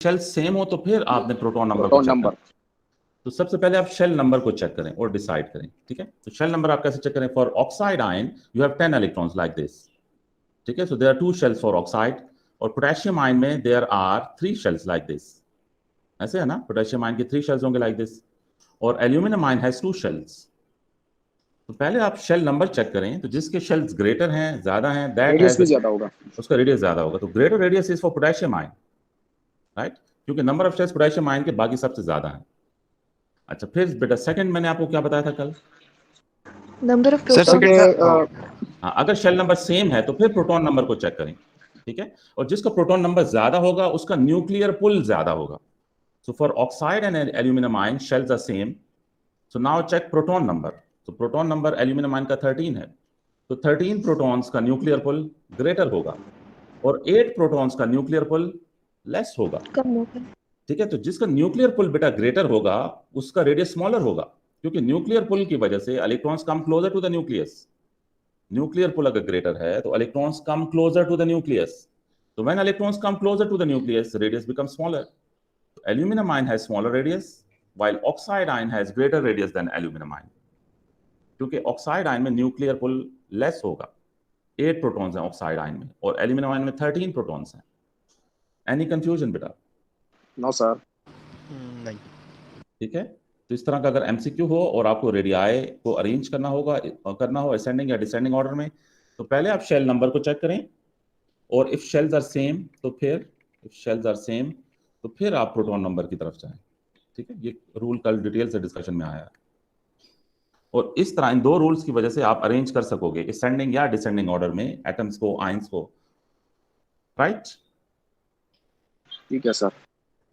Shell same हो तो फिर आपने प्रोटॉन नंबर को प्रोटॉन चेक नंबर। करना। तो सबसे पहले आप शेल नंबर को चेक करें और डिसाइड करें, ठीक है। तो शेल नंबर आप कैसे चेक करें? For oxide ion you have 10 electrons like this, ठीक है। So there are 2 shells for oxide, और पोटेशियम आयन में there are 3 shells like this, ऐसे है ना। पोटेशियम आयन के 3 शेल्स होंगे लाइक दिस, और एल्यूमिनियम आयन हैज 2 शेल्स। तो पहले आप शेल नंबर चेक करें, तो जिसके शेल्स ग्रेटर हैं, ज्यादा हैं, दैट रेडियस भी हैज, ज्यादा होगा। उसका रेडियस ज्यादा होगा। तो greater radius is for potassium ion, right, क्योंकि number of shells potassium ion के बाकी सबसे ज्यादा है। अच्छा, फिर बेटा सेकंड मैंने आपको क्या बताया था कल? Number of sir proton. Second हाँ, अगर शेल नंबर सेम है तो फिर प्रोटॉन नंबर को चेक करें, ठीक है। और जिसका प्रोटॉन नंबर ज्यादा होगा उसका न्यूक्लियर पुल ज्यादा होगा। So for oxide and aluminium ion shells are same, so now check proton number. तो प्रोटॉन नंबर एल्यूमिनियम आयन का 13 है, तो 13 प्रोटॉन्स का न्यूक्लियर पुल ग्रेटर होगा, और 8 प्रोटॉन्स का न्यूक्लियर पुल लेस होगा, कम होगा। ठीक है। तो जिसका न्यूक्लियर पुल बेटा ग्रेटर होगा उसका रेडियस स्मॉलर होगा, क्योंकि न्यूक्लियर पुल की वजह से electrons come closer to the nucleus. Nuclear pull अगर ग्रेटर है तो electrons come closer to the nucleus, तो when electrons come closer to the nucleus radius becomes smaller. Aluminium ion has smaller radius while oxide ion has greater radius than aluminium ion, क्योंकि oxide ion में nuclear pull less होगा, 8 protons हैं oxide ion में, और aluminium ion में 13 protons हैं। Any confusion बेटा? No sir. नहीं। ठीक है। तो इस तरह का अगर एमसीक्यू हो और आपको रेडियाई को अरेंज करना हो असेंडिंग या डिसेंडिंग ऑर्डर में, तो पहले आप शेल नंबर को चेक करें, और इफ शेल्स आर सेम तो फिर आप प्रोटॉन नंबर की तरफ जाएं, ठीक है। ये रूल कल डिटेल से डिस्कशन में आया है, और इस तरह इन 2 रूल्स की वजह से आप अरेंज कर सकोगे असेंडिंग या डिसेंडिंग ऑर्डर में एटम्स को, आयंस को, राइट। ठीक है sir.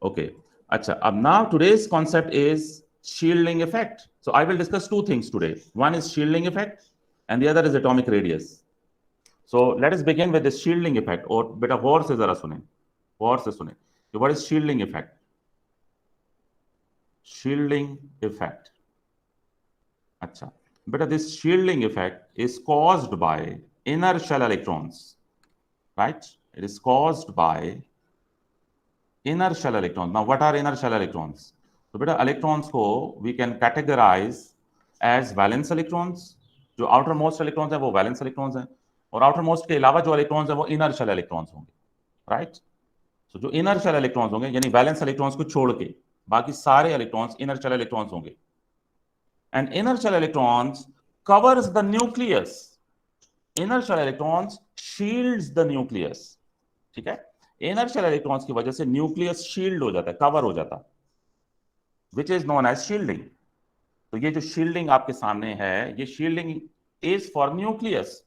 Okay. Acha, now today's concept is shielding effect. So I will discuss 2 things today. One is shielding effect and the other is atomic radius. So let us begin with the shielding effect. और बेटा गौर से जरा सुने, गौर से सुने। So what is shielding effect? Shielding effect. अच्छा बेटा, this shielding effect is caused by inner shell electrons, right? It is caused by inner shell electrons. Now what are inner shell electrons? तो बेटा electrons को we can categorize as valence electrons. जो outer most electrons हैं वो valence electrons हैं, और outer most के अलावा जो electrons हैं वो inner shell electrons होंगे, right? So जो inner shell electrons होंगे यानी valence electrons को छोड़ के बाकी सारे electrons inner shell electrons होंगे, and inner shell electrons covers the nucleus. Inner shell electrons shields the nucleus, ठीक है। इनर शेल इलेक्ट्रॉन्स की वजह से न्यूक्लियस शील्ड हो जाता है, कवर हो जाता है, which is known as shielding. तो ये जो शील्डिंग आपके सामने है, ये shielding is for nucleus.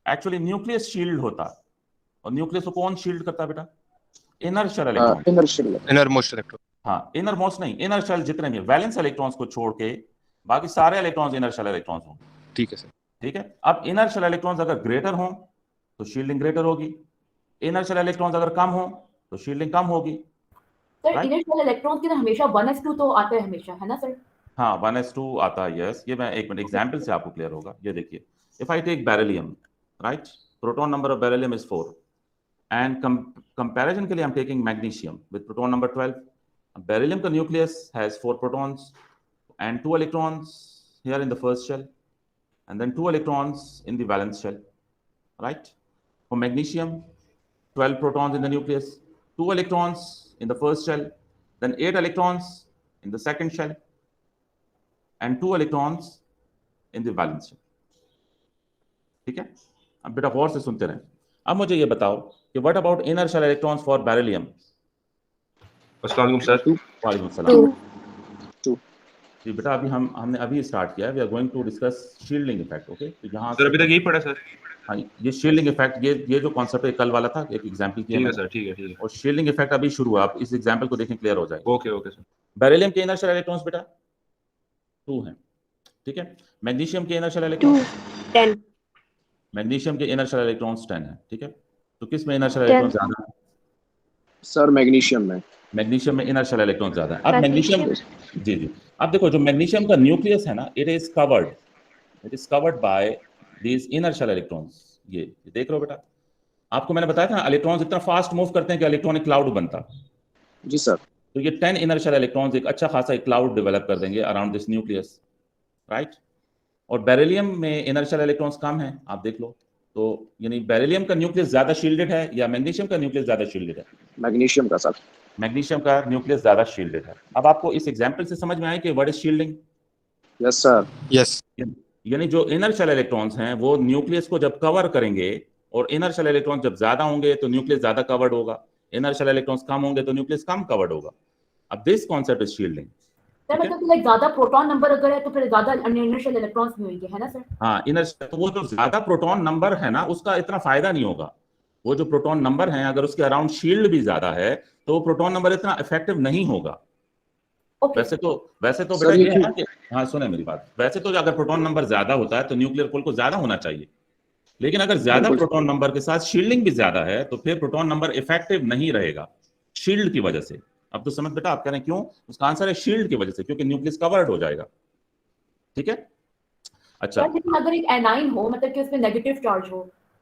Actually nucleus shield होता है, और न्यूक्लियस को कौन शील्ड करता है बेटा? Inner shell electron. Inner most electron. हाँ, इनर मोस्ट नहीं, इनर शेल जितने भी वैलेंस इलेक्ट्रॉन्स को छोड़ के बाकी सारे इलेक्ट्रॉन्स इनर शेल इलेक्ट्रॉन्स होंगे, ठीक है सर। ठीक है। अब इनर शेल इलेक्ट्रॉन्स अगर ग्रेटर हों तो शील्डिंग ग्रेटर होगी, इनर शेल इलेक्ट्रॉन्स अगर कम हो तो शील्डिंग कम होगी। सर इनर शेल इलेक्ट्रॉन्स के ना हमेशा 1s2 तो आता है हमेशा, है ना सर? हाँ, 1s2 आता है, यस। ये मैं एक मिनट एग्जांपल से आपको क्लियर होगा। ये देखिए, if I take beryllium, right, proton number of beryllium is 4, and comparison के लिए I am taking magnesium with proton number 12। Beryllium का nucleus has 4 protons and 2 electrons here in the first shell, and then 2 electrons in the valence shell, right? For magnesium, 12 protons in the nucleus, 2 electrons in the first shell, then 8 electrons in the second shell, and 2 electrons in the valence shell. ठीक है। अब बेटा गौर से सुनते रहें। अब मुझे ये बताओ कि what about inner shell electrons for beryllium? अस्सलाम वालेकुम सर। वालेकुम सलाम। 2। जी बेटा, अभी हमने अभी स्टार्ट किया है। We are going to discuss shielding effect. Okay, तो यहाँ सर अभी तक यही पढ़ा सर। हाँ, ये शील्डिंग इफेक्ट, ये जो कॉन्सेप्ट है कल वाला था, एक एग्जांपल किया ठीक है मैंने। सर, ठीक है, ठीक है। और शील्डिंग इफेक्ट अभी शुरू हुआ, आप इस एग्जांपल को देखें, क्लियर हो जाएगा। Okay okay sir. बेरिलियम के इनर शेल इलेक्ट्रॉन्स बेटा 2 हैं, ठीक है। मैग्नीशियम के इनर शेल इलेक्ट्रॉन्स 10। मैग्नीशियम के इनर शेल इलेक्ट्रॉन्स 10 है, ठीक है। तो किस में इनर शेल इलेक्ट्रॉन्स ज्यादा है? सर मैग्नीशियम में। मैग्नीशियम में इनर शेल इलेक्ट्रॉन्स ज्यादा है। अब मैग्नीशियम, जी जी, अब देखो जो मैग्नीशियम का न्यूक्लियस है ना, it is covered by these inner shell electrons. ये देख रहे हो बेटा, आपको मैंने बताया था इलेक्ट्रॉन्स इतना फास्ट मूव करते हैं कि इलेक्ट्रॉनिक क्लाउड बनता, जी सर। तो ये 10 इनर्शियल इलेक्ट्रॉन्स एक अच्छा खासा एक क्लाउड डेवलप कर देंगे अराउंड दिस न्यूक्लियस, राइट। और बेरिलियम में इनर्शियल इलेक्ट्रॉन्स कम है, आप देख लो। तो यानी बेरिलियम का न्यूक्लियस ज्यादा शील्डेड है या मैग्नीशियम का न्यूक्लियस ज्यादा शील्डेड है? मैग्नीशियम का सर। मैग्नीशियम का न्यूक्लियस ज्यादा शील्डेड है। अब आपको इस एग्जांपल से समझ में आया कि what is shielding? Yes sir. Yes यानी जो इनर्शियल इलेक्ट्रॉन्स हैं वो न्यूक्लियस को जब कवर करेंगे, और इनर्शियल इलेक्ट्रॉन जब ज्यादा होंगे तो न्यूक्लियस ज्यादा कवर्ड होगा, इनर्शियल इलेक्ट्रॉन्स कम होंगे तो न्यूक्लियस कम कवर्ड होगा। अब this concept is shielding. Sir मतलब कि लाइक ज्यादा प्रोटॉन नंबर अगर है तो फिर ज्यादा इनर्शियल इलेक्ट्रॉन्स भी होंगे, है ना सर? हाँ, इनर्शियल, तो वो जो ज्यादा प्रोटॉन नंबर है ना उसका इतना फायदा नहीं होगा। वो जो प्रोटॉन नंबर है अगर उसके अराउंड शील्ड भी ज्यादा है तो वो प्रोटॉन नंबर इतना इफेक्टिव नहीं होगा। ओके वैसे तो सर, बेटा ये ये है ना कि, हाँ सुने मेरी बात, वैसे तो अगर प्रोटॉन नंबर ज्यादा होता है तो न्यूक्लियर पुल को ज्यादा होना चाहिए, लेकिन अगर ज्यादा बिल्कुल। प्रोटॉन नंबर के साथ शील्डिंग भी ज्यादा है तो फिर प्रोटॉन नंबर इफेक्टिव नहीं रहेगा शील्ड की वजह से। अब तो समझ बेटा आप कह रहे हैं क्यों? उसका आंसर है शील्ड की वजह से, क्योंकि न्यूक्लियस कवर्ड हो जाएगा। ठीक है, अच्छा। सर लेकिन अगर एक एनाइन हो मतलब कि उसमें नेगेटिव चार्ज हो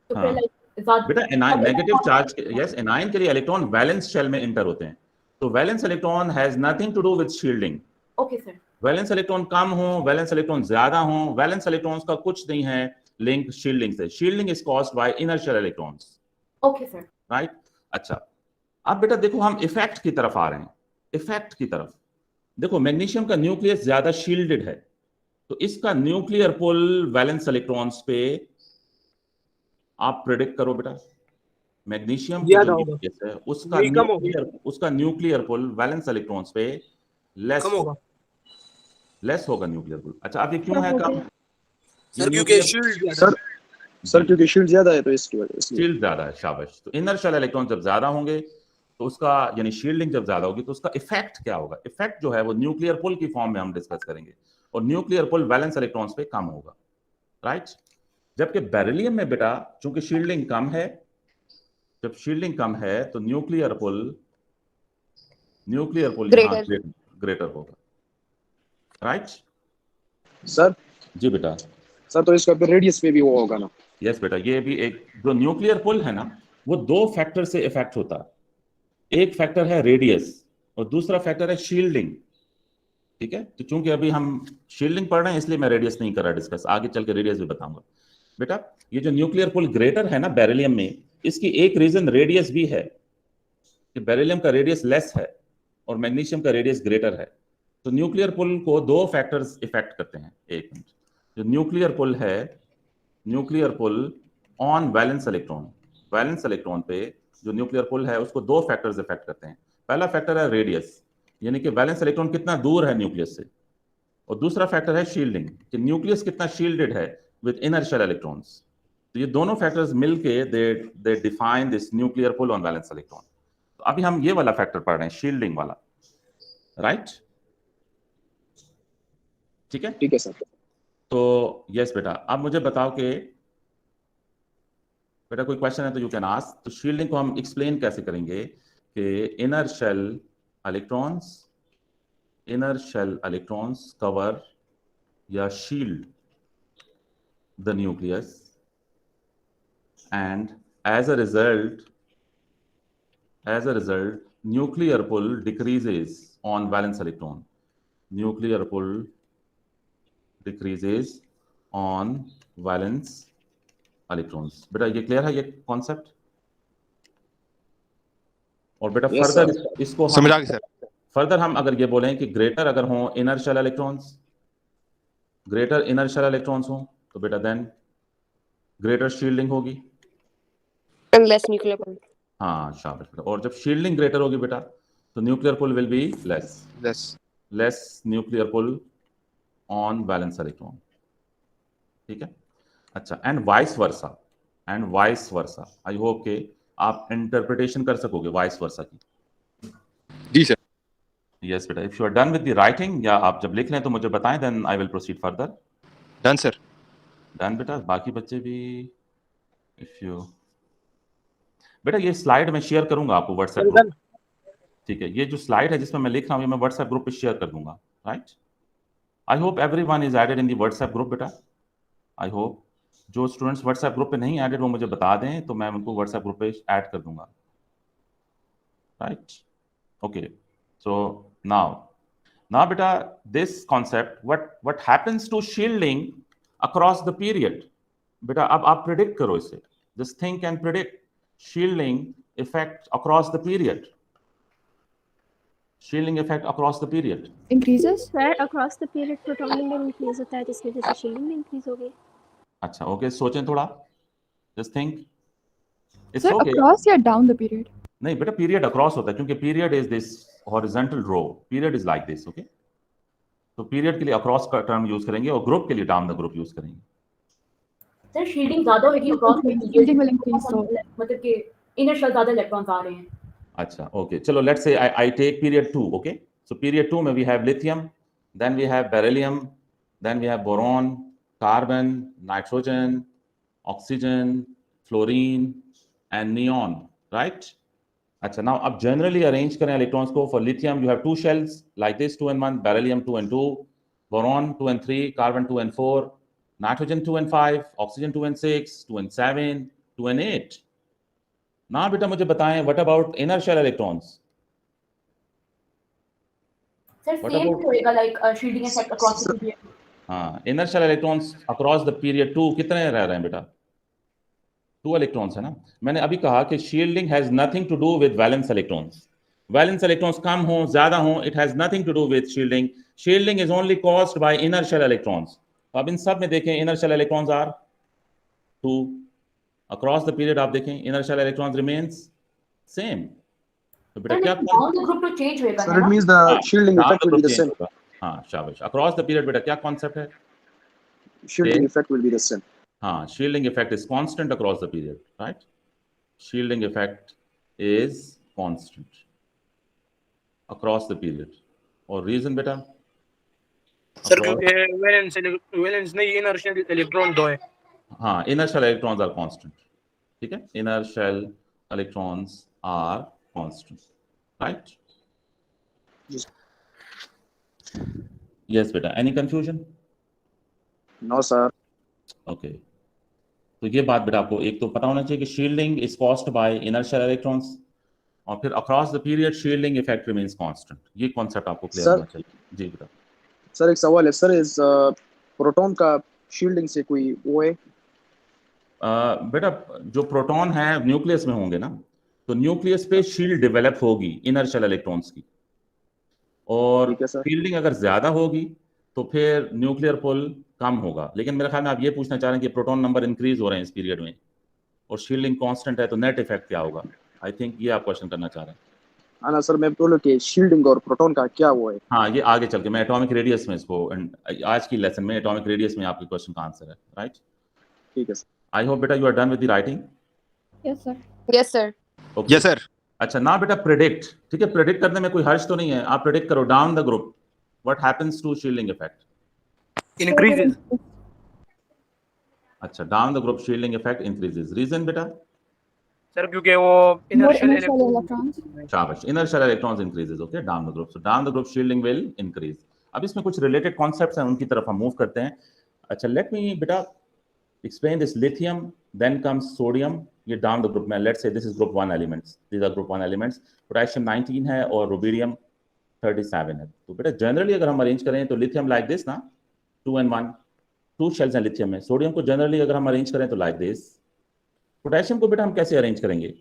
तो फिर हाँ लाइक ज्यादा बेटा, anion negative charge, yes, anion के लिए इलेक्ट्रॉन वैलेंस शेल में इंटर होते हैं, तो valence electron has nothing to do with shielding. Okay sir. Valence electron कम हो, वैलेंस इलेक्ट्रॉन ज्यादा हो, वैलेंस इलेक्ट्रॉन्स का कुछ नहीं है लिंक शील्डिंग से। Shielding is caused by inertial electrons, okay sir. Right. अच्छा, अब बेटा देखो हम इफेक्ट की तरफ आ रहे हैं। इफेक्ट की तरफ देखो, मैग्नीशियम का न्यूक्लियस ज्यादा शील्डेड है तो इसका न्यूक्लियर पुल वैलेंस इलेक्ट्रॉन्स पे आप प्रेडिक्ट करो बेटा। मैग्नीशियम की जो ज्यादा होगा, न्यूक्लियस है नहीं कम होगा, उसका न्यूक्लियर पुल वैलेंस इलेक्ट्रॉन्स पे लेस कम होगा लेस होगा न्यूक्लियर पुल। अच्छा, अब ये क्यों है कम? सर, क्योंकि शील्ड ज्यादा सर सर क्योंकि शील्ड ज्यादा है तो इसकी वजह, इसलिए। शील्ड ज्यादा है, शाबाश। तो इनर्शियल इलेक्ट्रॉन जब ज्यादा होंगे तो उसका यानी शील्डिंग जब ज्यादा होगी तो उसका इफेक्ट क्या होगा? इफेक्ट जो है वो न्यूक्लियर पुल की फॉर्म में हम डिस्कस करेंगे, और न्यूक्लियर पुल वैलेंस इलेक्ट्रॉन्स पे कम होगा, राइट। जबकि बेरिलियम में बेटा चूंकि शील्डिंग कम है, जब शील्डिंग कम है तो न्यूक्लियर पुल यहाँ ग्रेटर होगा, राइट। सर जी बेटा। सर तो इसका फिर रेडियस पे भी वो होगा ना? यस बेटा, ये भी एक जो न्यूक्लियर पुल है ना वो दो फैक्टर से इफेक्ट होता है। एक फैक्टर है रेडियस और दूसरा फैक्टर है शील्डिंग। ठीक है, तो चूंकि अभी हम शील्डिंग पढ़ रहे हैं इसलिए मैं रेडियस नहीं कर रहा डिस्कस, आगे चल के रेडियस भी बताऊंगा। बेटा ये जो न्यूक्लियर पुल ग्रेटर है ना बेरिलियम में, इसकी एक रीजन रेडियस भी है कि बेरिलियम का रेडियस लेस है और मैग्नीशियम का रेडियस ग्रेटर है। तो न्यूक्लियर पुल को दो फैक्टर्स इफेक्ट करते हैं। एक मिनट, जो न्यूक्लियर पुल है, nuclear pull on valence electron पे जो न्यूक्लियर पुल है उसको दो फैक्टर्स इफेक्ट करते हैं। पहला फैक्टर है रेडियस, यानी कि वैलेंस इलेक्ट्रॉन कितना दूर है न्यूक्लियस से, और दूसरा फैक्टर है शील्डिंग, कि न्यूक्लियस कितना शील्डेड है विद इनर्शियल इलेक्ट्रॉन्स। तो ये दोनों फैक्टर्स मिलके they define this nuclear pull on valence electron. तो अभी हम ये वाला फैक्टर पढ़ रहे हैं, शील्डिंग वाला, राइट। ठीक है, ठीक है सर। तो यस बेटा, अब मुझे बताओ कि बेटा कोई क्वेश्चन है तो यू कैन आस्क। तो शील्डिंग को हम एक्सप्लेन कैसे करेंगे कि इनर शेल इलेक्ट्रॉन्स कवर या shield the nucleus, and as a result nuclear pull decreases on valence electron, nuclear pull decreases on valence electrons। बेटा ये क्लियर है ये कॉन्सेप्ट? और बेटा Yes, फर्दर sir. इसको समझ आ गया सर। फर्दर हम अगर ये बोलें कि ग्रेटर अगर हो इनर्शियल इलेक्ट्रॉन्स हो तो बेटा देन ग्रेटर शील्डिंग होगी। लेस न्यूक्लियर पुल। हाँ शाबाश बेटा, और जब शील्डिंग ग्रेटर होगी बेटा तो nuclear pull will be less nuclear pull on valence electron. ठीक है, अच्छा, and vice versa. I hope के आप इंटरप्रिटेशन कर सकोगे वाइस वर्सा की। जी सर। यस बेटा, if you are done with the writing, या आप जब लिख लें तो मुझे बताएं, then I will proceed further. Done sir. Done बेटा, बाकी बच्चे भी इफ यू, बेटा ये स्लाइड मैं शेयर करूंगा आपको व्हाट्सएप ग्रुप। ठीक है, ये जो स्लाइड है जिसमें मैं लिख रहा हूँ ये मैं व्हाट्सएप ग्रुप पे शेयर कर दूंगा, right. I hope everyone is added in the WhatsApp group बेटा। आई होप जो स्टूडेंट्स व्हाट्सएप ग्रुप पे नहीं एडेड वो मुझे बता दें तो मैं उनको व्हाट्सएप ग्रुप पे ऐड कर दूंगा, right. Okay, so now beta, this concept, what happens to shielding across the period? Beta, अब आप predict करो इसे. This thing can predict shielding effect across the period. Shielding effect across the period. increases. Sir across the period proton number increase होता है जिसकी वजह से shielding भी इंक्रीज होगी. अच्छा, okay, सोचें थोड़ा. Just think. It's Sir, okay. across या down the period? नहीं बेटा, period across होता है क्योंकि period is this horizontal row. Period is like this, okay? तो period के लिए across का term use करेंगे और group के लिए down the group use करेंगे. सर शील्डिंग ज्यादा होगी अक्रॉस में, Shielding will increase, so मतलब कि इनर शेल ज्यादा इलेक्ट्रॉन्स आ रहे हैं. अच्छा, okay, चलो let's say I take period 2, okay? So period 2 में we have lithium, then we have beryllium, then we have boron, carbon, nitrogen, oxygen, fluorine and neon, right? अच्छा, now अब generally arrange करें electrons को. For lithium you have two shells like this, 2 and 1, beryllium 2 and 2, boron 2 and 3, carbon 2 and 4, nitrogen 2 and 5, oxygen 2 and 6, 2 and 7, 2 and 8. Now बेटा मुझे बताएं, what about inner shell electrons? Sir What same about- होएगा like shielding effect across the period. हाँ, inner shell electrons across the period 2 कितने रह रहे हैं बेटा? 2 electrons है ना. मैंने अभी कहा कि shielding has nothing to do with valence electrons. Valence electrons कम हो ज्यादा हो, it has nothing to do with shielding. Shielding is only caused by inner shell electrons. तो अब इन सब में देखें, inner shell electrons are 2. Across the period आप देखें, inner shell electrons remains same. तो बेटा क्या डाउन द ग्रुप तो चेंज होएगा Sir, है it ना. means the shielding down effect the will be group the change same. होगा. हाँ, शाबाश. Across the period बेटा क्या concept है? Shielding Okay. effect will be the same. हाँ, shielding effect is constant across the period, right? Shielding effect is constant across the period. और reason बेटा? Sir Across- क्योंकि वैलेंस नहीं इनर शेल इलेक्ट्रॉन दो है. हाँ, inner shell electrons are constant. ठीक है? Inner shell electrons are constant, right? Yes. Yes बेटा. Any confusion? No, sir. Okay. तो ये बात बेटा आपको एक तो पता होना चाहिए कि shielding is caused by inner shell electrons, और फिर across the period shielding effect remains constant. ये concept आपको clear Sir- होना चाहिए. जी बेटा. सर एक सवाल है सर, इस प्रोटॉन का शील्डिंग से कोई वो है? बेटा जो प्रोटॉन है न्यूक्लियस में होंगे ना, तो न्यूक्लियस पे शील्ड डेवलप होगी इनर शेल इलेक्ट्रॉन्स की, और ठीक है सर. शील्डिंग अगर ज्यादा होगी तो फिर न्यूक्लियर पुल कम होगा. लेकिन मेरे ख्याल में आप ये पूछना चाह रहे हैं कि प्रोटॉन नंबर इंक्रीज हो रहे हैं इस पीरियड में और शील्डिंग कांस्टेंट है, तो नेट इफेक्ट क्या होगा? आई थिंक ये आप क्वेश्चन करना चाह रहे हैं. हाँ ना सर, मैं बोलूँ कि शील्डिंग और प्रोटॉन का क्या वो है? हाँ, ये आगे चल के मैं एटॉमिक रेडियस में इसको आज की लेसन में एटॉमिक रेडियस में आपके क्वेश्चन का आंसर है, राइट? ठीक है सर. आई होप बेटा you are done with the writing. yes, sir. Yes, sir. Okay. Yes, sir. अच्छा, ना बेटा प्रेडिक्ट. ठीक है, प्रेडिक्ट करने में कोई हर्ष तो नहीं है. आप प्रेडिक्ट करो down the group what happens to shielding effect. Increases. अच्छा, down the group shielding effect increases. Reason बेटा? सर क्योंकि वो More inner shell inner shell electrons. शाबाश. Inner shell electrons increases. Okay, down the group. So down the group shielding will increase. अब इसमें कुछ related concepts हैं, उनकी तरफ हम मूव करते हैं. अच्छा, लेट मी बेटा explain this. Lithium, then comes sodium. ये down the group में, let's say this is group 1 elements. These are group 1 elements. Potassium 19 है और rubidium 37 है. तो बेटा जनरली अगर हम अरेंज करें तो लिथियम लाइक दिस ना, 2 and 1, 2 शेल्स हैं लिथियम में. सोडियम को जनरली अगर हम अरेंज करें तो लाइक दिस. पोटेशियम को बेटा हम कैसे अरेंज करेंगे?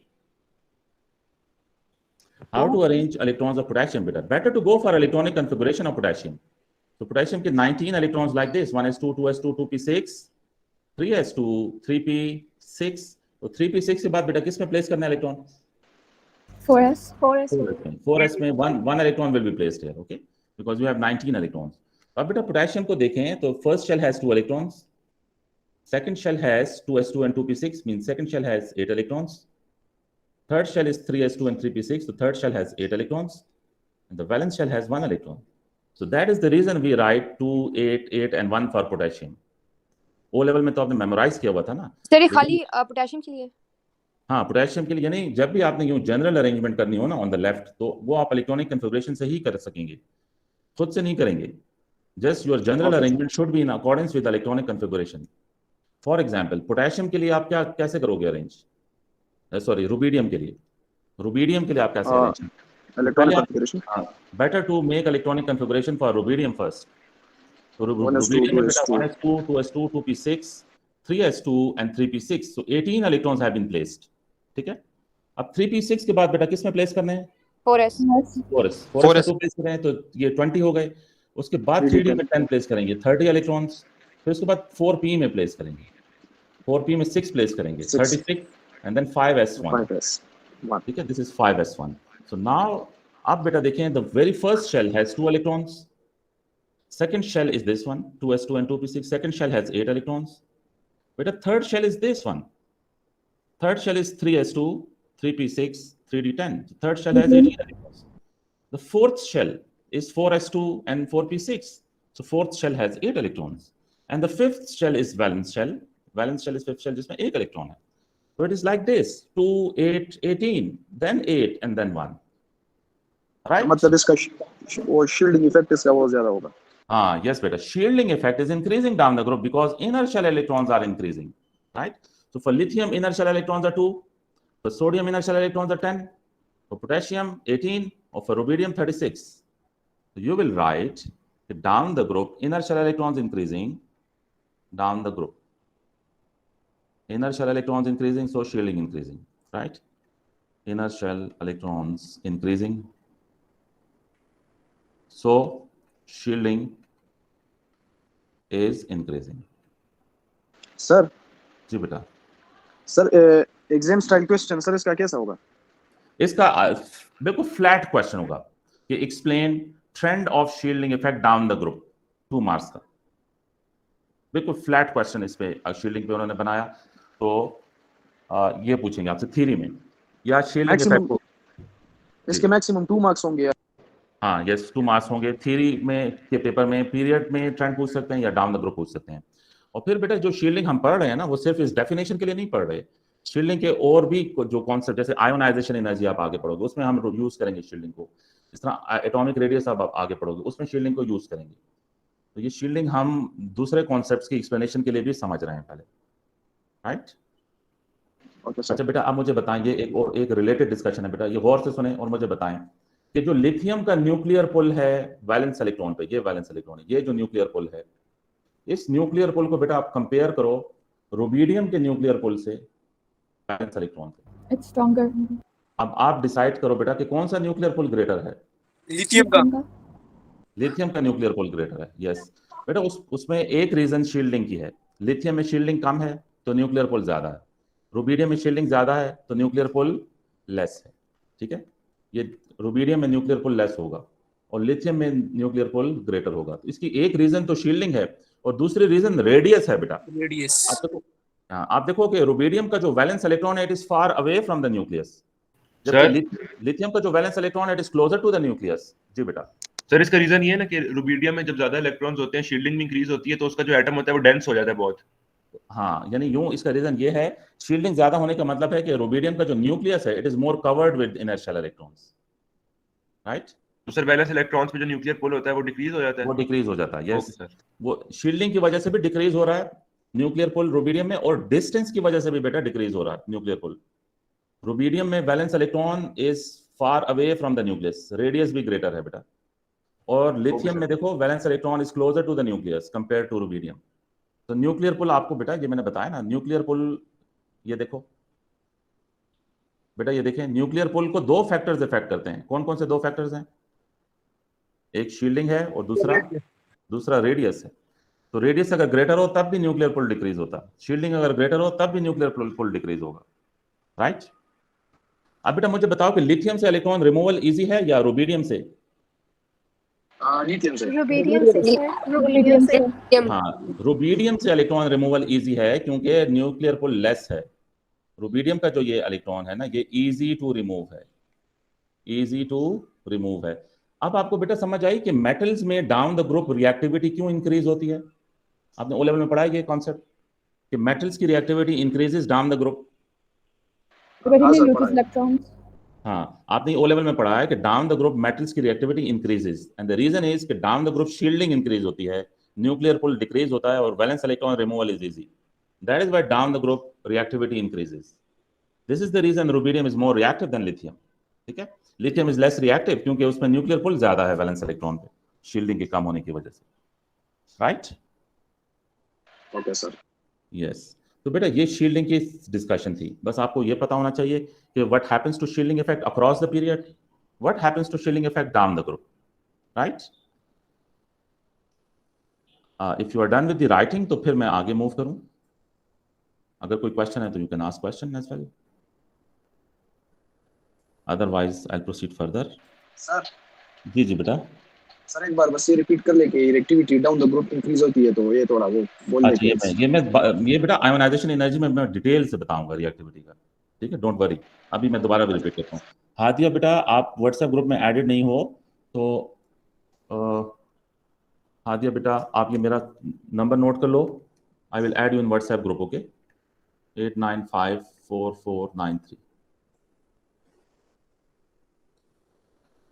How to arrange electrons of potassium बेटा? Better to go for electronic configuration of potassium. So potassium के 19 electrons like this, 1s2, 2s2, 2p6, 3s2, 3p6. तो 3p6 के बाद बेटा किस में प्लेस करना है इलेक्ट्रॉन? 4s. 4s में one electron will be placed here, okay? Because we have 19 electrons. अब बेटा पोटेशियम को देखें तो first shell has 2 electrons, second shell has 2s2 and 2p6, means second shell has 8 electrons. Third shell is 3s2 and 3p6, the third shell has 8 electrons, and the valence shell has 1 electron. So that is the reason we write 2, 8, 8 and 1 for potassium. O level में तो आपने memorise किया हुआ था ना. Sir ये खाली potassium के लिए? हाँ, पोटेशियम के लिए. यानी जब भी आपने यूं जनरल अरेंजमेंट करनी हो ना ऑन द लेफ्ट, तो वो आप इलेक्ट्रॉनिक कन्फिगरेशन से ही कर सकेंगे, खुद से नहीं करेंगे. Just your general arrangement should be in accordance with electronic configuration. For example potassium के लिए आप कैसे करोगे अरेंज? सॉरी, रुबिडियम के लिए. रुबिडियम के लिए आप कैसे arrange? electronic configuration. better to make electronic configuration for rubidium first. So 1s2, rubidium में बेटा 2s2. 1s2, 2s2, 2p6, 3s2 and 3p6. So 18 electrons have been placed. ठीक है? अब 3p6 के बाद बेटा किस में प्लेस करने हैं? 4s 4s 4s में 2 प्लेस करें तो ये 20 हो गए. उसके बाद 3d में 10 प्लेस करेंगे, 30 इलेक्ट्रॉन्स. फिर उसके बाद 4p में प्लेस करेंगे, 4p में 6 प्लेस करेंगे, 36 and then 5s1. 5s1. ठीक है? This is 5s1. So now आप बेटा देखें, the very first shell has 2 electrons. Second shell is this one, 2s2 and 2p6. Second shell has 8 electrons. Beta third shell is this one. Third shell is 3s2, 3p6, 3d10. The third shell has 18 electrons. The fourth shell is 4s2 and 4p6. So fourth shell has 8 electrons. And the fifth shell is valence shell. Valence shell is fifth shell जिसमें 1 electron है. So it is like this: 2, 8, 18, then 8, and then 1. Right? मतलब इसका वो shielding effect इसका बहुत ज्यादा होगा. Yes, beta. Shielding effect is increasing down the group because inner shell electrons are increasing, right? So for lithium, inner shell electrons are 2. For sodium, inner shell electrons are 10. For potassium, 18. Or for rubidium, 36. So you will write that down the group, inner shell electrons increasing, down the group. Inner shell electrons increasing, so shielding increasing, right? Inner shell electrons increasing, so shielding is increasing. Sir, जी बेटा. sir, exam style question, sir, इसका कैसा होगा? इसका बिल्कुल flat question होगा कि explain trend of shielding effect down the group, 2 marks का. बिल्कुल फ्लैट क्वेश्चन इस पे शील्डिंग पे उन्होंने बनाया. तो ये पूछेंगे आपसे थ्योरी में या शील्डिंग इफेक्ट को. इसके मैक्सिमम 2 मार्क्स होंगे. हाँ, यस 2 मार्क्स होंगे. थ्योरी में के पेपर में पीरियड में ट्रेंड पूछ सकते हैं या डाउन द ग्रुप पूछ सकते हैं. और फिर बेटा जो शील्डिंग हम पढ़ रहे हैं ना, वो सिर्फ इस डेफिनेशन के लिए नहीं पढ़ रहे. शील्डिंग के और भी जो कॉन्सेप्ट, जैसे आयोनाइजेशन एनर्जी आप आगे पढ़ोगे, उसमें हम यूज करेंगे शील्डिंग को. इस तरह एटॉमिक रेडियस आप आगे पढ़ोगे, उसमें शील्डिंग को यूज करेंगे. तो ये शील्डिंग हम दूसरे कॉन्सेप्ट्स की एक्सप्लेनेशन के लिए भी समझ रहे हैं पहले, राइट? अच्छा बेटा, आप मुझे बताएंगे एक रिलेटेड डिस्कशन है बेटा, ये गौर से सुने और मुझे बताएं कि जो लिथियम का न्यूक्लियर पुल है वैलेंस इलेक्ट्रॉन पे, ये वैलेंस इलेक्ट्रॉन है, ये जो न्यूक्लियर पुल है, इस न्यूक्लियर पुल को बेटा आप कंपेयर करो रुबिडियम के न्यूक्लियर पुल से वैलेंस इलेक्ट्रॉन पे. It's stronger. अब आप डिसाइड करो बेटा कि कौन सा न्यूक्लियर पुल ग्रेटर है. लिथियम का. लिथियम का न्यूक्लियर पुल ग्रेटर है. यस बेटा, उसमें एक रीजन शील्डिंग की है. लिथियम में शील्डिंग कम है तो न्यूक्लियर पुल ज्यादा है. रुबिडियम में शील्डिंग ज्यादा है तो न्यूक्लियर पुल लेस है. ठीक है, ये रुबिडियम में न्यूक्लियर पुल लेस होगा और लिथियम में न्यूक्लियर पुल ग्रेटर होगा. तो इसकी एक रीजन तो शील्डिंग है और दूसरी रीजन रेडियस है बेटा. रेडियस. आप देखो कि रुबिडियम का जो वैलेंस इलेक्ट्रॉन है, it is far away from the nucleus. Lithium का जो वैलेंस इलेक्ट्रॉन है, it is closer to the nucleus. जी बेटा. सर इसका रीजन ये है ना कि रुबिडियम में जब ज्यादा इलेक्ट्रॉन्स होते हैं, शील्डिंग भी इंक्रीज होती है, तो उसका जो एटम होता है वो डेंस हो जाता है बहुत. हाँ, यानी यूं इसका रीजन ये है, शील्डिंग ज्यादा होने का मतलब है कि रुबिडियम का जो न्यूक्लियस है, it is more covered with inner shell electrons, right? तो सर वैलेंस इलेक्ट्रॉन्स पे जो न्यूक्लियर पुल होता है वो डिक्रीज हो जाता है. वो डिक्रीज हो जाता है. यस सर, वो शील्डिंग की वजह से भी डिक्रीज हो रहा है न्यूक्लियर पुल रुबिडियम में, और डिस्टेंस की वजह से भी बेटा डिक्रीज हो रहा है न्यूक्लियर पुल. रुबिडियम में valence electron is far away from the nucleus, radius भी ग्रेटर है बेटा. और लिथियम में देखो valence electron is closer to the nucleus compare to rubidium. तो न्यूक्लियर पुल आपको बेटा, ये मैंने बताया ना, न्यूक्लियर पुल ये देखो बेटा, ये देखें न्यूक्लियर पुल को 2 फैक्टर्स इफेक्ट करते हैं. कौन कौन से 2 फैक्टर्स हैं? एक शील्डिंग है और दूसरा रेडियस है. तो रेडियस अगर ग्रेटर हो तब भी न्यूक्लियर पुल डिक्रीज होता है, शील्डिंग अगर ग्रेटर हो तब भी न्यूक्लियर पुल डिक्रीज होगा, राइट? अब बेटा मुझे बताओ कि लिथियम से इलेक्ट्रॉन रिमूवल इजी है या रुबिडियम से? लिथियम से. रुबिडियम से सर. रुबिडियम से. हाँ, रुबिडियम से इलेक्ट्रॉन रिमूवल इजी है क्योंकि न्यूक्लियर पुल लेस है. रुबिडियम का जो ये इलेक्ट्रॉन है ना, ये इजी टू रिमूव है, इजी टू रिमूव है. अब आपको बेटा समझ आई कि मेटल्स में डाउन द ग्रुप रिएक्टिविटी क्यों इंक्रीज होती है. आपने ओ लेवल में पढ़ा है ये कॉन्सेप्ट कि मेटल्स की reactivity increases down the group. हाँ, आपने ओ लेवल में पढ़ा है कि डाउन द ग्रुप मेटल्स की reactivity increases, and the reason is कि down the group shielding increase होती है, न्यूक्लियर पुल डिक्रीज होता है और valence electron removal is easy. That is why down the group reactivity increases. This is the reason rubidium is more reactive than lithium. ठीक है। Lithium is less reactive क्योंकि उसमें nuclear pull ज्यादा है valence electron पे, shielding के कम होने की वजह से, राइट। Okay sir. यस, तो बेटा ये शील्डिंग की डिस्कशन थी। बस आपको ये पता होना चाहिए कि what happens to shielding effect across the period, what happens to shielding effect down the group, right. If you are done with the writing तो फिर मैं आगे मूव करूं। अगर कोई क्वेश्चन है तो you can ask question as well, otherwise I will proceed further. Sir जी जी बेटा। सर एक बार बस ये रिपीट कर ले कि reactivity down the group increase होती है, तो ये थोड़ा वो बोल अच्छा, देते ये बेटा आयोनाइजेशन एनर्जी में मैं डिटेल से बताऊंगा रिएक्टिविटी का, ठीक है, डोंट वरी। अभी मैं दोबारा भी रिपीट करता हूँ। हादिया बेटा आप व्हाट्सएप ग्रुप में एडेड नहीं हो तो हादिया बेटा आप ये मेरा नंबर नोट कर लो, I will add you in WhatsApp group, okay, 895449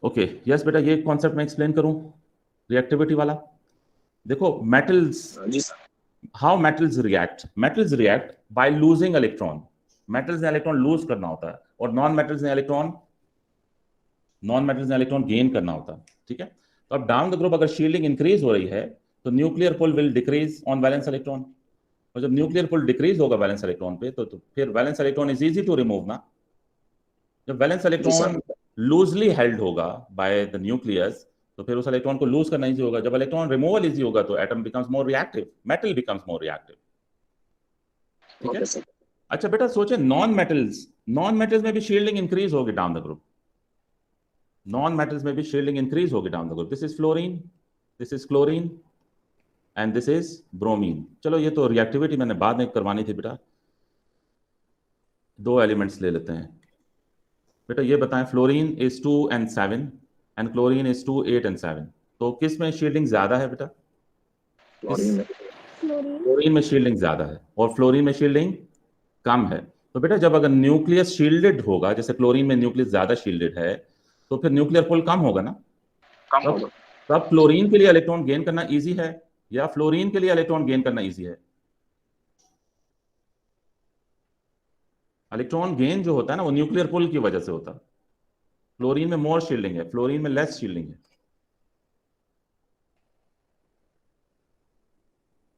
okay. Yes बेटा, ये कॉन्सेप्ट मैं एक्सप्लेन करूं रिएक्टिविटी वाला। देखो मेटल्स, जी sir. How metals react by losing electron. Metals ने इलेक्ट्रॉन लूज करना होता है और नॉन मेटल्स ने इलेक्ट्रॉन गेन करना होता है, ठीक है। तो अब डाउन द ग्रुप अगर शील्डिंग इंक्रीज हो रही है तो nuclear pull will decrease on valence electron, और जब न्यूक्लियर पुल डिक्रीज होगा वैलेंस इलेक्ट्रॉन पे तो फिर valence electron is easy to remove ना। जब वैलेंस इलेक्ट्रॉन लूजली हेल्ड होगा बाय द न्यूक्लियस तो फिर उस इलेक्ट्रॉन को लूज करना इजी होगा। जब इलेक्ट्रॉन रिमूवल इजी होगा तो atom becomes more reactive, metal becomes more reactive, ठीक है। अच्छा बेटा सोचे नॉन मेटल्स में भी शील्डिंग इंक्रीज होगी down the group, non metals में भी शील्डिंग इंक्रीज होगी down the group. This is fluorine, this is chlorine and this is bromine. चलो ये तो रिएक्टिविटी मैंने बाद में करवानी थी बेटा, दो एलिमेंट्स ले लेते हैं बेटा। ये बताएं, fluorine is 2 and 7 and chlorine is 2, 8 and 7, तो किस में शील्डिंग ज्यादा है बेटा? क्लोरीन में शील्डिंग ज्यादा है और फ्लोरीन में शील्डिंग कम है। तो बेटा जब अगर न्यूक्लियस शील्डेड होगा, जैसे क्लोरीन में न्यूक्लियस ज्यादा शील्डेड है, तो फिर न्यूक्लियर पुल कम होगा ना, कम होगा। तब फ्लोरीन के लिए इलेक्ट्रॉन गेन करना इजी है या फ्लोरीन के लिए इलेक्ट्रॉन गेन करना इजी है? इलेक्ट्रॉन गेन जो होता है ना वो न्यूक्लियर पुल की वजह से होता है। फ्लोरीन में मोर शील्डिंग है, फ्लोरीन में लेस शील्डिंग है।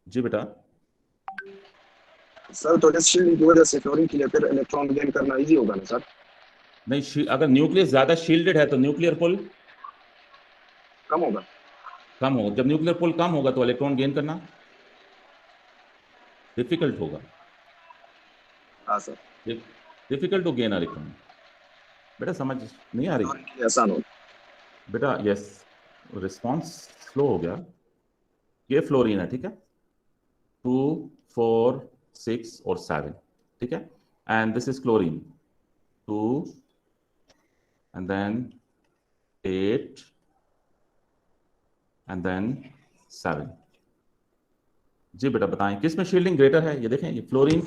जी बेटा। सर तो इस शील्डिंग की वजह से फ्लोरीन के लिए फिर इलेक्ट्रॉन गेन करना इजी होगा ना सर? नहीं, अगर न्यूक्लियस ज्यादा शील्डेड है तो न्यूक्लियर पुल कम होगा। कम होगा। जब न्यूक्लियर पुल कम होगा तो इलेक्ट्रॉन गेन करना डिफिकल्ट होगा। हाँ sir. Difficult to gain electron. बेटा समझ नहीं आ रही? आसान होगा बेटा। यस, रिस्पॉन्स स्लो हो गया। ये फ्लोरीन है, ठीक है, 2, 4, 6 और 7, ठीक है, and this is chlorine 2 and then 8 and then 7। जी बेटा बताएं किस में शील्डिंग ग्रेटर है? ये देखें, ये फ्लोरीन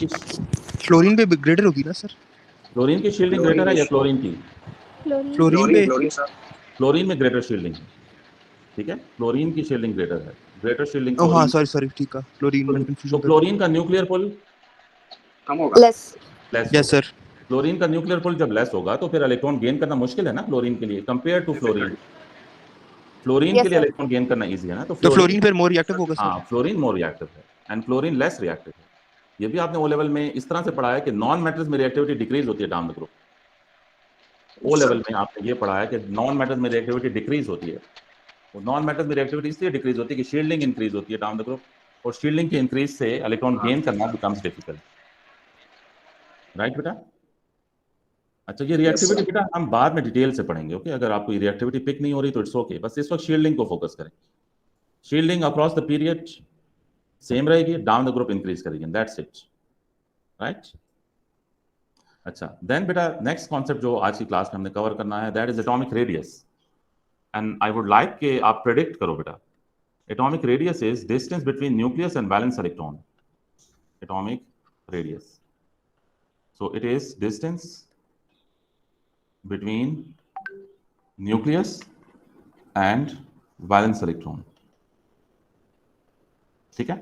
पे ग्रेटर होगी ना सर? फ्लोरीन की शील्डिंग ग्रेटर है या क्लोरीन की? फ्लोरीन में ग्रेटर शील्डिंग है, ठीक है, फ्लोरीन की शील्डिंग ग्रेटर है, ग्रेटर शील्डिंग। ओह हाँ, सॉरी ठीक है, फ्लोरीन में कंफ्यूजन। तो फ्लोरीन का न्यूक्लियर पुल कम होगा। लेस। Yes sir. फ्लोरीन का न्यूक्लियर पुल जब लेस होगा तो फिर इलेक्ट्रॉन गेन करना मुश्किल है ना फ्लोरीन के लिए, compare to fluorine. Fluorine Yes, के लिए sir. इलेक्ट्रॉन गेन करना इजी है ना, तो फ्लोरीन फिर मोर रिएक्टिव होगा सर? हाँ, फ्लोरीन मोर रिएक्टिव है एंड फ्लोरीन लेस रिएक्टिव है। ये भी आपने ओ लेवल में इस तरह से पढ़ा है कि नॉन मेटल्स में रिएक्टिविटी डिक्रीज होती है down the group. O level में आपने ये पढ़ा है कि नॉन मेटल्स में रिएक्टिविटी डिक्रीज होती है। और नॉन मेटल्स में रिएक्टिविटी इसलिए डिक्रीज होती है कि शील्डिंग इंक्रीज होती है डाउन द ग्रुप, और शील्डिंग के इंक्रीज से इलेक्ट्रॉन गेन करना बिकम्स डिफिकल्ट, राइट बेटा? अच्छा, ये रिएक्टिविटी बेटा हम बाद में डिटेल से पढ़ेंगे, ओके। अगर आपको रिएक्टिविटी पिक नहीं हो रही तो इट्स ओके, बस इस वक्त शील्डिंग को फोकस करें। Shielding across the period same रहेगी, डाउन द ग्रुप इंक्रीज करेगी, दैट्स इट, राइट? अच्छा, देन बेटा नेक्स्ट कॉन्सेप्ट जो आज की क्लास में हमने कवर करना है that is atomic radius, and I would like कि आप प्रेडिक्ट करो बेटा। Atomic radius is distance between nucleus and valence electron. Atomic radius, so it is distance between nucleus and valence electron, ठीक है।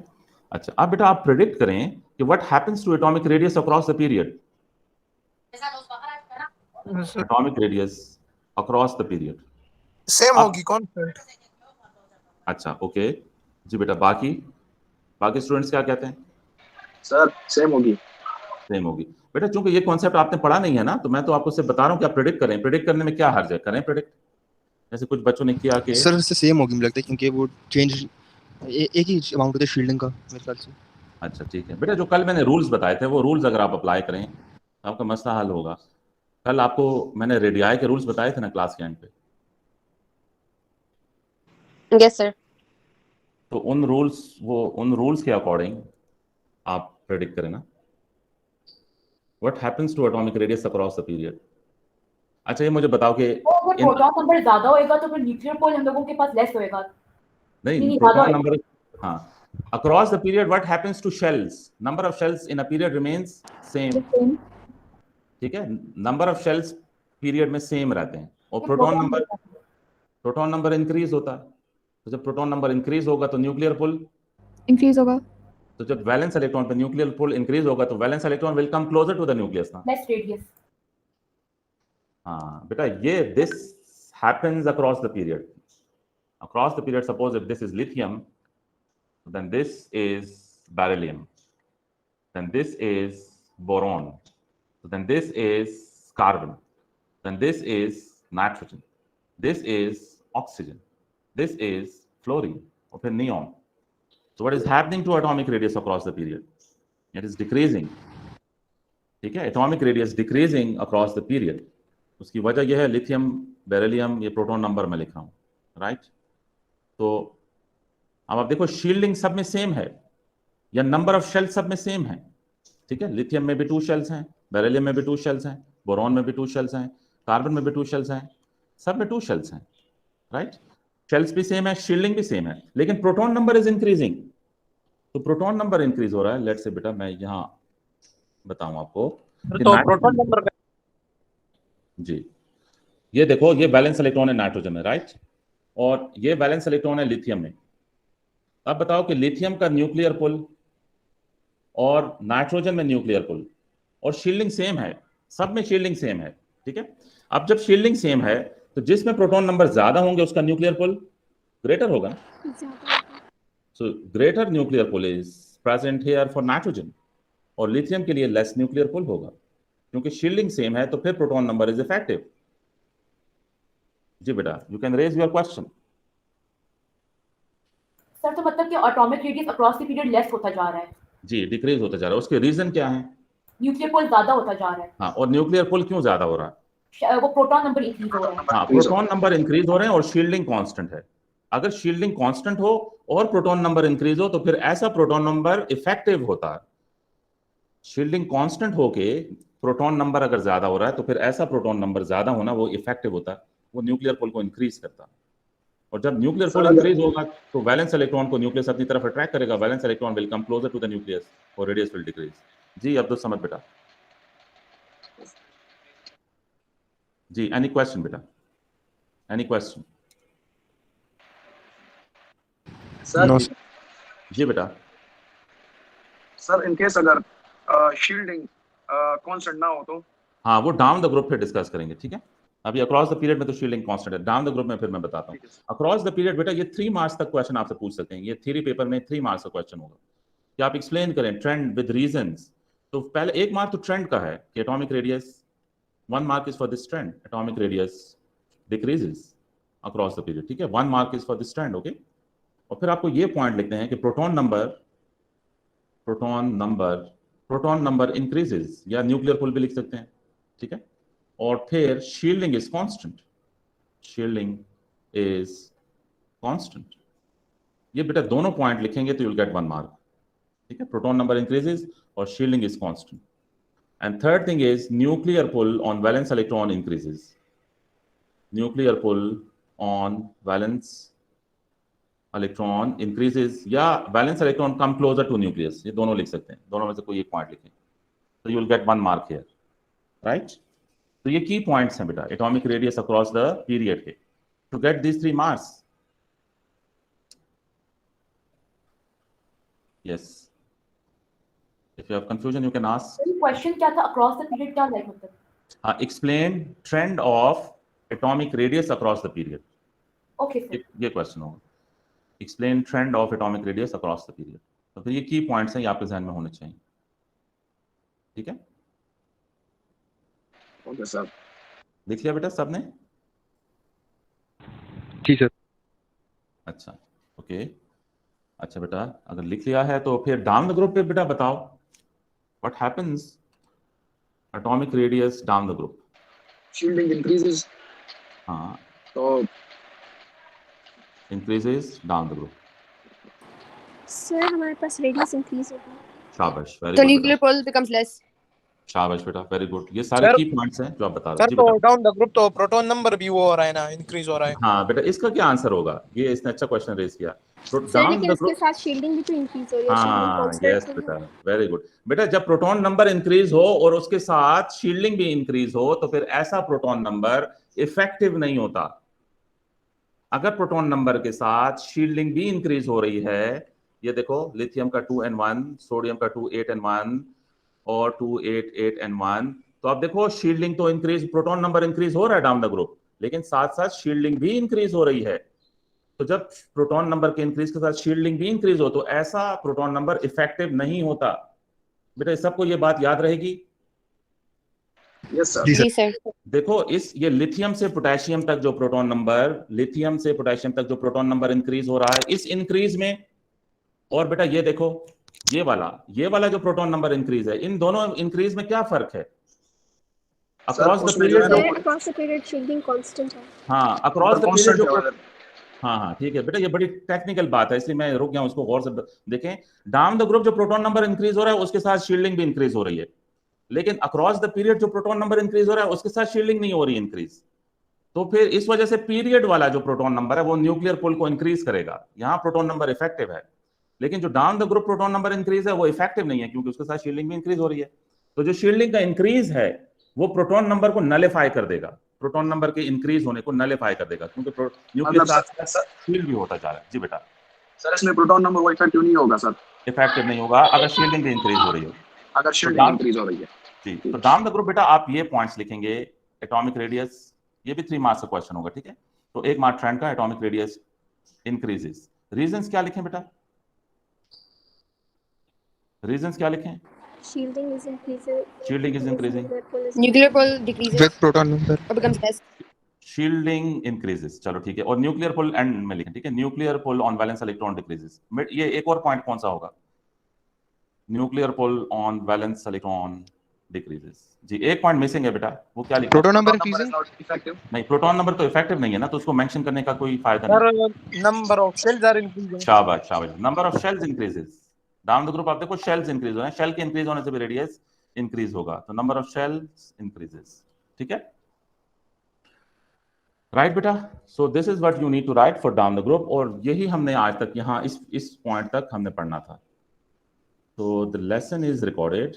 अच्छा, अब बेटा आप प्रेडिक्ट करें कि what happens to atomic radius across the period. Atomic radius across the period. Same अब- होगी कांस्टेंट। अच्छा ओके जी बेटा, बाकी स्टूडेंट्स क्या कहते हैं? सर सेम होगी। सेम होगी बेटा, चूंकि ये कॉन्सेप्ट आपने पढ़ा नहीं है ना, तो मैं तो आपको सिर्फ बता रहा हूँ कि आप प्रेडिक्ट करें। प्रेडिक्ट करने में क्या हर्ज है, करें प्रेडिक्ट। जैसे कुछ बच्चों ने किया कि सर इससे सेम होगी मुझे लगता है, क्योंकि वो चेंज एक ही अमाउंट होता है शील्डिंग का मेरे ख्याल से। अच्छा ठीक है बेटा, जो कल मैंने रूल्स बताए थे वो रूल्स अगर आप अप्लाई करें तो आपका मसला हल होगा। कल आपको मैंने रेडियाई के रूल्स बताए थे ना क्लास के एंड पे, यस सर। तो उन रूल्स के अकॉर्डिंग आप प्रेडिक्ट करें ना what happens to atomic radius across the period. अच्छा ये मुझे बताओ कि अगर प्रोटॉन नंबर ज्यादा होएगा तो फिर न्यूक्लियर पोल हम लोगों के पास लेस होएगा। नहीं, नहीं, प्रोटॉन ज्यादा नंबर, हाँ, across the period what happens to shells, number of shells in a period remains same, The same. ठीक है, नंबर ऑफ शेल्स पीरियड में सेम रहते हैं, और प्रोटॉन नंबर इंक्रीज होता है। तो जब प्रोटॉन नंबर इंक्रीज होगा तो न्यूक्लियर पुल Increase होगा. तो जब वैलेंस इलेक्ट्रॉन पे न्यूक्लियर पुल इंक्रीज होगा तो valence electron will come closer to the nucleus ना। Less radius. हाँ बेटा, ये this happens across the period. Across the period, suppose if this is lithium, then this is beryllium, then this is boron, then this is carbon, then this is nitrogen, this is oxygen, this is fluorine, or then neon. So what is happening to atomic radius across the period? It is decreasing. ठीक है, atomic radius decreasing across the period. उसकी वजह यह है lithium, beryllium, ये proton number में लिखा हूँ, राइट? तो अब आप देखो शील्डिंग सब में सेम है या नंबर ऑफ शेल्स सब में सेम है, ठीक है। लिथियम में भी 2 शेल्स हैं, बेरिलियम में भी 2 शेल्स हैं, बोरॉन में भी 2 शेल्स हैं, कार्बन में भी 2 शेल्स हैं, सब में 2 शेल्स हैं, राइट। शेल्स भी सेम है, शील्डिंग भी सेम है, लेकिन प्रोटॉन नंबर इज इंक्रीजिंग। तो प्रोटॉन नंबर इंक्रीज हो रहा है। लेट्स से बेटा मैं यहाँ बताऊं आपको, तो प्रोटॉन नंबर जी, ये देखो, ये बैलेंस इलेक्ट्रॉन है नाइट्रोजन में, राइट, और ये बैलेंस इलेक्ट्रॉन है लिथियम में। अब बताओ कि लिथियम का न्यूक्लियर पुल और नाइट्रोजन में न्यूक्लियर पुल और शील्डिंग सेम है, सब में शील्डिंग सेम है, ठीक है। अब जब शील्डिंग सेम है तो जिसमें प्रोटॉन नंबर ज्यादा होंगे उसका न्यूक्लियर पुल ग्रेटर होगा ना। So greater nuclear pull is present here for nitrogen, और लिथियम के लिए लेस न्यूक्लियर पुल होगा, क्योंकि शील्डिंग सेम है तो फिर प्रोटॉन नंबर इज इफेक्टिव। जी बेटा, you can raise your question. Sir तो मतलब कि atomic radius across the period less होता जा रहा है। जी, डिक्रीज होता जा रहा है। उसके रीजन क्या है? न्यूक्लियर पोल ज्यादा होता जा रहा है। हाँ, और न्यूक्लियर पुल क्यों ज्यादा हो रहा है? वो प्रोटॉन नंबर इंक्रीज हो रहा है। हाँ, प्रोटॉन नंबर इंक्रीज हो रहे हैं और शील्डिंग कांस्टेंट है। अगर शील्डिंग कांस्टेंट हो और प्रोटॉन नंबर इंक्रीज हो तो फिर ऐसा प्रोटॉन नंबर इफेक्टिव होता है। शील्डिंग कांस्टेंट होके प्रोटॉन नंबर अगर ज्यादा हो रहा है तो फिर ऐसा प्रोटॉन नंबर ज्यादा होना वो इफेक्टिव होता है, वो न्यूक्लियर पुल को इंक्रीज करता है। और जब न्यूक्लियर पुल इंक्रीज होगा तो वैलेंस इलेक्ट्रॉन को न्यूक्लियस अपनी तरफ अट्रैक्ट करेगा, valence electron will come closer to the nucleus और रेडियस विल डिक्रीज। जी अब्दुल समद बेटा। जी, एनी क्वेश्चन बेटा, एनी क्वेश्चन? सर जी बेटा। सर इन केस अगर शील्डिंग कांस्टेंट ना हो तो? हाँ, वो डाउन द ग्रुप पे डिस्कस करेंगे, ठीक है। अभी अक्रॉस द पीरियड में तो शील्डिंग कांस्टेंट है, डाउन द ग्रुप में फिर मैं बताता हूँ। अक्रॉस द पीरियड बेटा ये 3 मार्क्स तक क्वेश्चन आपसे पूछ सकते हैं। ये थ्योरी पेपर में 3 मार्क्स का क्वेश्चन होगा कि आप एक्सप्लेन करें ट्रेंड विद रीजंस। तो पहले 1 मार्क तो ट्रेंड का है कि atomic radius, 1 mark is for this trend, atomic radius decreases across the period, ठीक है। 1 mark is for this trend, okay. और फिर आपको ये पॉइंट लिखते हैं कि प्रोटॉन नंबर इंक्रीजेस, या न्यूक्लियर पुल भी लिख सकते हैं, ठीक है। और फिर शील्डिंग इज कांस्टेंट, ये बेटा दोनों पॉइंट लिखेंगे तो यू विल गेट 1 मार्क, ठीक है। प्रोटॉन नंबर इंक्रीजेस और shielding is constant. And third thing is nuclear pull on valence electron increases, nuclear pull on valence electron increases या valence electron come closer to nucleus, ये दोनों लिख सकते हैं, दोनों में से कोई एक पॉइंट लिखें तो you will get 1 mark here, right. तो ये की पॉइंट्स हैं बेटा atomic radius across the period के, to get this 3 marks. Yes, if you have confusion you can ask. Question क्या था? अक्रॉस द पीरियड क्या लाइक मतलब? Explain trend of atomic radius across the period, okay sir. ये question होगा, explain trend of atomic radius across the period. तो फिर ये key points हैं, ये आपके ध्यान में होने चाहिए, ठीक है? Okay sir. लिख लिया बेटा सबने? जी सर। अच्छा, ओके, अच्छा बेटा, अगर लिख लिया है तो फिर डाउन द ग्रुप पे बेटा बताओ what happens atomic radius down the group. Shielding increases, हाँ, तो increases down the group. Sir हमारे पास रेडियस इंक्रीज होगी। शाबाश, वेरी तो गुड न्यूक्लियर बेटा, पुल बिकम्स लेस। शाबाश बेटा, वेरी गुड। ये सारे सर- की पॉइंट्स हैं जो आप बता रहे सर हो। जी तो बेटा, डाउन द ग्रुप तो प्रोटॉन नंबर भी वो हो रहा है ना, इंक्रीज हो रहा है। हाँ बेटा, इसका क्या आंसर होगा? ये इसने अच्छा क्वेश्चन रेज किया। तो सर डाउन लेकिन द उसके ग्रुप, साथ शील्डिंग भी तो इंक्रीज हो रही है, शील्डिंग हाँ कांस्टेंट यस तो बेटा, है। वेरी गुड बेटा। जब प्रोटॉन नंबर इंक्रीज हो और उसके साथ शील्डिंग भी इंक्रीज हो तो फिर ऐसा प्रोटॉन नंबर इफेक्टिव नहीं होता। अगर प्रोटॉन नंबर के साथ शील्डिंग भी इंक्रीज हो रही है, ये देखो लिथियम का 2n1, सोडियम का 2 8n1 और 2 8 8n1, तो आप देखो शील्डिंग तो इंक्रीज, प्रोटॉन नंबर इंक्रीज हो रहा है डाउन द ग्रुप, लेकिन साथ साथ शील्डिंग भी इंक्रीज हो रही है। तो जब प्रोटॉन नंबर के इंक्रीज के साथ शील्डिंग भी इंक्रीज हो तो ऐसा प्रोटॉन नंबर इफेक्टिव नहीं होता। बेटा इस सबको ये बात याद रहेगी। Yes sir. जी सर। जी सर। देखो ये लिथियम से पोटेशियम तक जो प्रोटॉन नंबर, लिथियम से पोटेशियम तक जो प्रोटॉन नंबर इंक्रीज हो रहा है, इस इंक्रीज में, और बेटा ये देखो ये वाला जो प्रोटॉन नंबर इंक्रीज है, इन दोनों इंक्रीज में क्या फर्क है? अक्रॉस द उसमें जो है पीरियड, ना sir across the period shielding constant है। हाँ अक्रॉस द पीरियड कांस्टेंट जो, है। हाँ ठीक है बेटा, ये बड़ी टेक्निकल बात है इसलिए मैं रुक गया, उसको गौर से देखें। डाउन द ग्रुप जो प्रोटॉन नंबर इंक्रीज हो रहा है उसके साथ शील्डिंग भी इंक्रीज हो रही है, लेकिन अक्रॉस द पीरियड जो प्रोटॉन नंबर इंक्रीज हो रहा है उसके साथ शील्डिंग नहीं हो रही इंक्रीज। तो फिर इस वजह से पीरियड वाला जो प्रोटॉन नंबर है वो न्यूक्लियर पुल को इंक्रीज करेगा, यहां प्रोटॉन नंबर इफेक्टिव है। लेकिन जो down the group proton number increase है वो इफेक्टिव नहीं है, क्योंकि उसके साथ शील्डिंग भी इंक्रीज हो रही है। तो जो शील्डिंग का इंक्रीज है वो प्रोटॉन नंबर को नलिफाई कर देगा, प्रोटॉन नंबर के इंक्रीज होने को नलिफाई कर देगा, क्योंकि न्यूक्लियर मतलब साथ शील्ड भी होता जा रहा है। जी बेटा, सर इसमें प्रोटॉन नंबर वो इफेक्टिव नहीं होगा सर, इफेक्टिव नहीं होगा अगर शील्डिंग भी इंक्रीज हो रही हो। अगर शील्डिंग इंक्रीज हो रही है। जी, तो डाउन द ग्रुप बेटा आप ये पॉइंट्स लिखेंगे, एटॉमिक रेडियस, ये भी 3 मार्क्स का क्वेश्चन होगा, ठीक है? तो 1 मार्क ट्रेंड का, एटॉमिक रेडियस इंक्रीजेस। रीजंस क्या लिखें बेटा? रीजंस क्या लिखें? Shielding is increasing, shielding is increasing, nuclear pull decreases with proton number और बिकम्स लेस। शील्डिंग इंक्रीजेस, चलो ठीक है। और न्यूक्लियर पुल एंड में लिखें, ठीक है? Nuclear pull on valence electron decreases. ये एक और पॉइंट कौन सा होगा? Nuclear pull on valence electron decreases. जी, एक पॉइंट मिसिंग है बेटा, वो क्या लिखा? Proton number Proton number is increasing. not effective. नहीं, प्रोटॉन नंबर तो इफेक्टिव नहीं है ना, तो उसको मेंशन करने का कोई फायदा नहीं। Sir number of cells are increasing. शाबाश शाबाश, number of shells increases. Down the group आप देखो शेल्स इंक्रीज हो रहे हैं, शेल के इंक्रीज होने से भी रेडियस इंक्रीज होगा, तो नंबर ऑफ शेल्स इंक्रीजेस, ठीक है? राइट बेटा, so this is what you need to write for down the group, और यही हमने आज तक यहाँ इस पॉइंट तक हमने पढ़ना था। तो द लेसन इज रिकॉर्डेड।